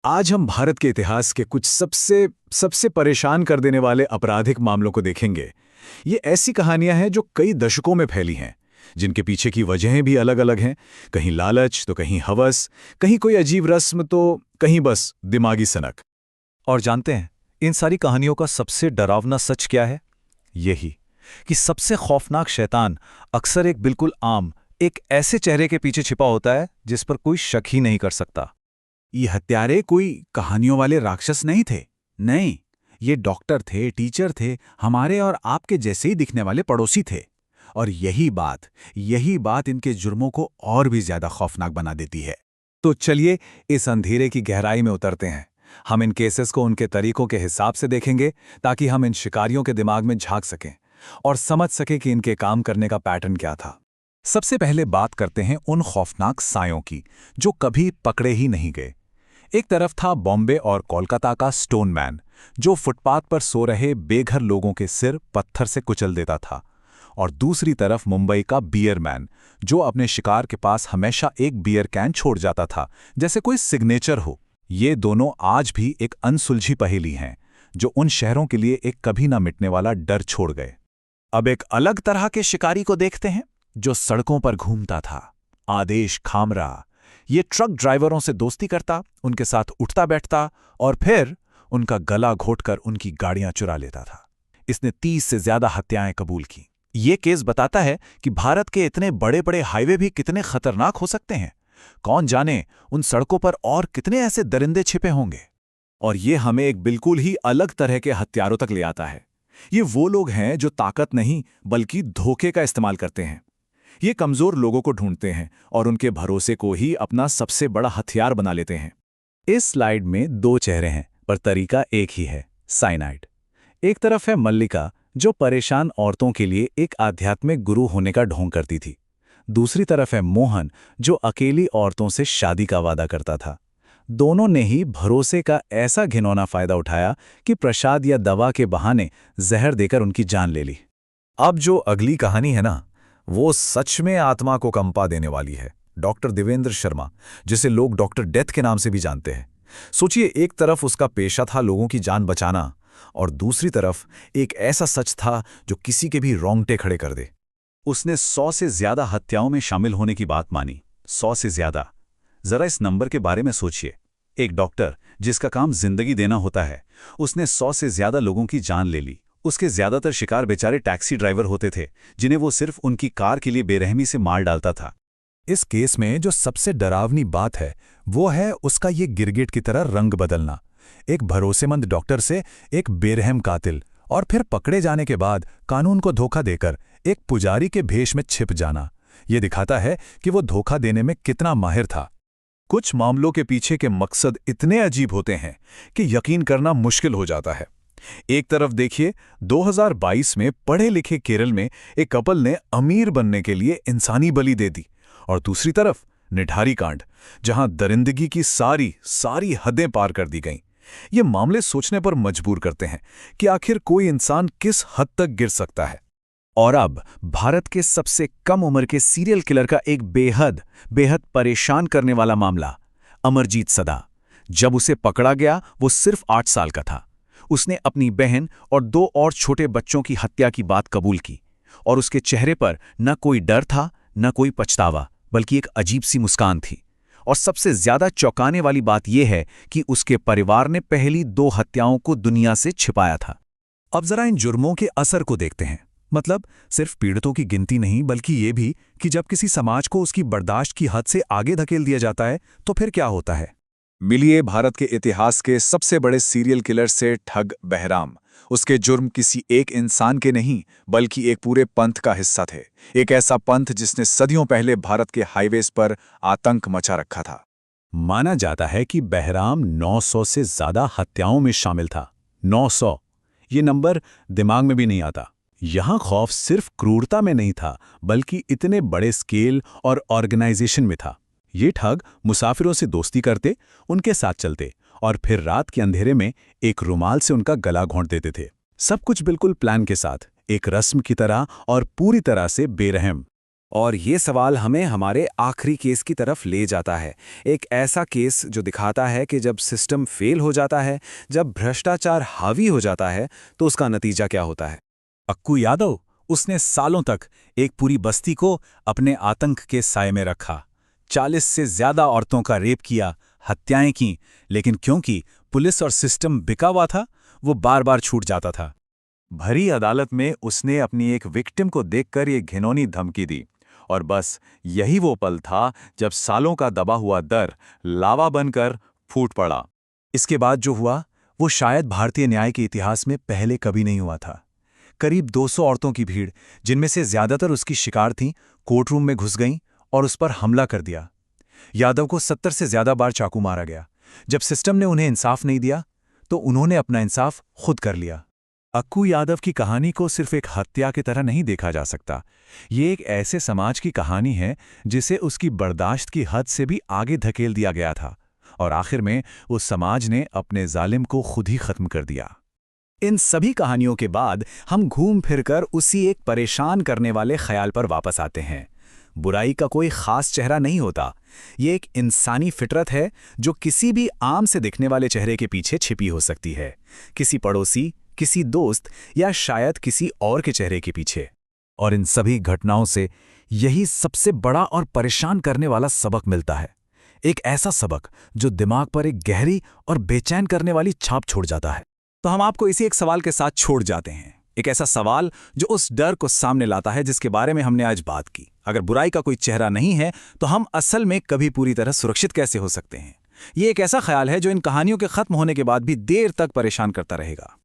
आज हम भारत के इतिहास के कुछ सबसे सबसे परेशान कर देने वाले आपराधिक मामलों को देखेंगे। ये ऐसी कहानियां हैं जो कई दशकों में फैली हैं, जिनके पीछे की वजहें भी अलग-अलग हैं। कहीं लालच तो कहीं हवस, कहीं कोई अजीब रस्म तो कहीं बस दिमागी सनक। और जानते हैं, इन सारी कहानियों का सबसे डरावना सच क्या है? यही कि सबसे खौफनाक शैतान अक्सर एक बिल्कुल आम, एक ऐसे चेहरे के पीछे छिपा होता है जिस पर कोई शक ही नहीं कर सकता। ये हत्यारे कोई कहानियों वाले राक्षस नहीं थे। नहीं, ये डॉक्टर थे, टीचर थे, हमारे और आपके जैसे ही दिखने वाले पड़ोसी थे। और यही बात इनके जुर्मों को और भी ज्यादा खौफनाक बना देती है। तो चलिए इस अंधेरे की गहराई में उतरते हैं। हम इन केसेस को उनके तरीकों के हिसाब से देखेंगे ताकि हम इन शिकारियों के दिमाग में झांक सकें और समझ सकें कि इनके काम करने का पैटर्न क्या था। सबसे पहले बात करते हैं उन खौफनाक सायों की जो कभी पकड़े ही नहीं गए। एक तरफ था बॉम्बे और कोलकाता का स्टोन मैन, जो फुटपाथ पर सो रहे बेघर लोगों के सिर पत्थर से कुचल देता था, और दूसरी तरफ मुंबई का बियर मैन, जो अपने शिकार के पास हमेशा एक बियर कैन छोड़ जाता था, जैसे कोई सिग्नेचर हो। ये दोनों आज भी एक अनसुलझी पहेली हैं, जो उन शहरों के लिए एक कभी ना मिटने वाला डर छोड़ गए। अब एक अलग तरह के शिकारी को देखते हैं, जो सड़कों पर घूमता था, आदेश खामरा। ये ट्रक ड्राइवरों से दोस्ती करता, उनके साथ उठता बैठता और फिर उनका गला घोटकर उनकी गाड़ियां चुरा लेता था। इसने 30 से ज्यादा हत्याएं कबूल की। ये केस बताता है कि भारत के इतने बड़े बड़े हाईवे भी कितने खतरनाक हो सकते हैं। कौन जाने उन सड़कों पर और कितने ऐसे दरिंदे छिपे होंगे। और ये हमें एक बिल्कुल ही अलग तरह के हत्यारों तक ले आता है। ये वो लोग हैं जो ताकत नहीं बल्कि धोखे का इस्तेमाल करते हैं। ये कमजोर लोगों को ढूंढते हैं और उनके भरोसे को ही अपना सबसे बड़ा हथियार बना लेते हैं। इस स्लाइड में दो चेहरे हैं, पर तरीका एक ही है, साइनाइड। एक तरफ है मल्लिका, जो परेशान औरतों के लिए एक आध्यात्मिक गुरु होने का ढोंग करती थी। दूसरी तरफ है मोहन, जो अकेली औरतों से शादी का वादा करता था। दोनों ने ही भरोसे का ऐसा घिनौना फायदा उठाया कि प्रसाद या दवा के बहाने जहर देकर उनकी जान ले ली। अब जो अगली कहानी है ना, वो सच में आत्मा को कंपा देने वाली है। डॉक्टर देवेंद्र शर्मा, जिसे लोग डॉक्टर डेथ के नाम से भी जानते हैं। सोचिए, एक तरफ उसका पेशा था लोगों की जान बचाना, और दूसरी तरफ एक ऐसा सच था जो किसी के भी रोंगटे खड़े कर दे। उसने 100 से ज्यादा हत्याओं में शामिल होने की बात मानी। 100 से ज्यादा। जरा इस नंबर के बारे में सोचिए। एक डॉक्टर जिसका काम जिंदगी देना होता है, उसने 100 से ज्यादा लोगों की जान ले ली। उसके ज्यादातर शिकार बेचारे टैक्सी ड्राइवर होते थे, जिन्हें वो सिर्फ उनकी कार के लिए बेरहमी से मार डालता था। इस केस में जो सबसे डरावनी बात है, वो है उसका ये गिरगिट की तरह रंग बदलना। एक भरोसेमंद डॉक्टर से एक बेरहम कातिल, और फिर पकड़े जाने के बाद कानून को धोखा देकर एक पुजारी के भेष में छिप जाना। ये दिखाता है कि वो धोखा देने में कितना माहिर था। कुछ मामलों के पीछे के मकसद इतने अजीब होते हैं कि यकीन करना मुश्किल हो जाता है। एक तरफ देखिए, 2022 में पढ़े लिखे केरल में एक कपल ने अमीर बनने के लिए इंसानी बलि दे दी, और दूसरी तरफ निठारी कांड, जहां दरिंदगी की सारी हदें पार कर दी गईं। ये मामले सोचने पर मजबूर करते हैं कि आखिर कोई इंसान किस हद तक गिर सकता है। और अब भारत के सबसे कम उम्र के सीरियल किलर का एक बेहद परेशान करने वाला मामला, अमरजीत सदा। जब उसे पकड़ा गया, वो सिर्फ 8 साल का था। उसने अपनी बहन और 2 और छोटे बच्चों की हत्या की बात कबूल की, और उसके चेहरे पर न कोई डर था, न कोई पछतावा, बल्कि एक अजीब सी मुस्कान थी। और सबसे ज्यादा चौंकाने वाली बात यह है कि उसके परिवार ने पहली 2 हत्याओं को दुनिया से छिपाया था। अब जरा इन जुर्मों के असर को देखते हैं। मतलब सिर्फ पीड़ितों की गिनती नहीं, बल्कि ये भी कि जब किसी समाज को उसकी बर्दाश्त की हद से आगे धकेल दिया जाता है, तो फिर क्या होता है। मिलिए भारत के इतिहास के सबसे बड़े सीरियल किलर से, ठग बहराम। उसके जुर्म किसी एक इंसान के नहीं, बल्कि एक पूरे पंथ का हिस्सा थे। एक ऐसा पंथ जिसने सदियों पहले भारत के हाईवेज पर आतंक मचा रखा था। माना जाता है कि बहराम 900 से ज्यादा हत्याओं में शामिल था। 900, ये नंबर दिमाग में भी नहीं आता। यहां खौफ सिर्फ क्रूरता में नहीं था, बल्कि इतने बड़े स्केल और ऑर्गेनाइजेशन में था। ये ठग मुसाफिरों से दोस्ती करते, उनके साथ चलते, और फिर रात के अंधेरे में एक रुमाल से उनका गला घोंट देते थे। सब कुछ बिल्कुल प्लान के साथ, एक रस्म की तरह और पूरी तरह से बेरहम। और ये सवाल हमें हमारे आखिरी केस की तरफ ले जाता है, एक ऐसा केस जो दिखाता है कि जब सिस्टम फेल हो जाता है, जब भ्रष्टाचार हावी हो जाता है, तो उसका नतीजा क्या होता है। अक्कू यादव, उसने सालों तक एक पूरी बस्ती को अपने आतंक के साए में रखा। 40 से ज्यादा औरतों का रेप किया, हत्याएं की, लेकिन क्योंकि पुलिस और सिस्टम बिका हुआ था, वो बार बार छूट जाता था। भरी अदालत में उसने अपनी एक विक्टिम को देखकर ये घिनौनी धमकी दी, और बस यही वो पल था जब सालों का दबा हुआ डर लावा बनकर फूट पड़ा। इसके बाद जो हुआ वो शायद भारतीय न्याय के इतिहास में पहले कभी नहीं हुआ था। करीब 200 औरतों की भीड़, जिनमें से ज्यादातर उसकी शिकार थीं, कोर्टरूम में घुस गईं और उस पर हमला कर दिया। यादव को 70 से ज्यादा बार चाकू मारा गया। जब सिस्टम ने उन्हें इंसाफ नहीं दिया, तो उन्होंने अपना इंसाफ खुद कर लिया। अक्कू यादव की कहानी को सिर्फ एक हत्या की तरह नहीं देखा जा सकता। ये एक ऐसे समाज की कहानी है जिसे उसकी बर्दाश्त की हद से भी आगे धकेल दिया गया था, और आखिर में उस समाज ने अपने जालिम को खुद ही खत्म कर दिया। इन सभी कहानियों के बाद हम घूम फिरकर उसी एक परेशान करने वाले ख्याल पर वापस आते हैं। बुराई का कोई खास चेहरा नहीं होता। ये एक इंसानी फितरत है जो किसी भी आम से दिखने वाले चेहरे के पीछे छिपी हो सकती है, किसी पड़ोसी, किसी दोस्त या शायद किसी और के चेहरे के पीछे। और इन सभी घटनाओं से यही सबसे बड़ा और परेशान करने वाला सबक मिलता है, एक ऐसा सबक जो दिमाग पर एक गहरी और बेचैन करने वाली छाप छोड़ जाता है। तो हम आपको इसी एक सवाल के साथ छोड़ जाते हैं, एक ऐसा सवाल जो उस डर को सामने लाता है जिसके बारे में हमने आज बात की। अगर बुराई का कोई चेहरा नहीं है, तो हम असल में कभी पूरी तरह सुरक्षित कैसे हो सकते हैं? ये एक ऐसा ख्याल है जो इन कहानियों के खत्म होने के बाद भी देर तक परेशान करता रहेगा।